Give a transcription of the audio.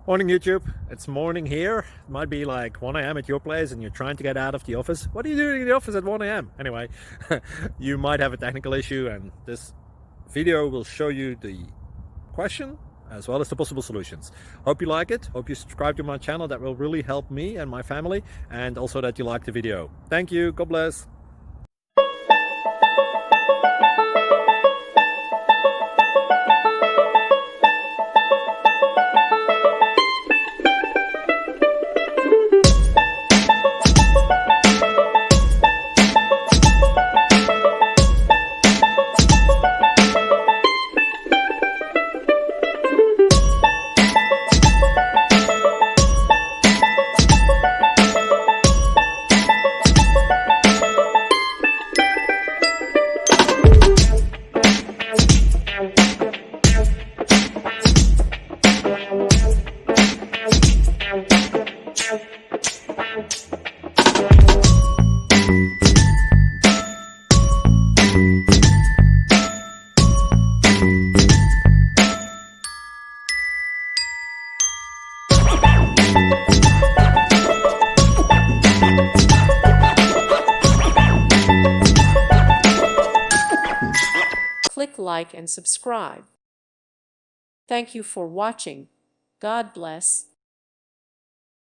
Morning YouTube, it's morning here. It might be like 1 a.m. at your place and you're trying to get out of the office. What are you doing in the office at 1 a.m.? Anyway, you might have a technical issue and this video will show you the question as well as the possible solutions. Hope you like it, hope you subscribe to my channel. That will really help me and my family, and also that you like the video. Thank you, God bless. Click like and subscribe. Thank you for watching. God bless.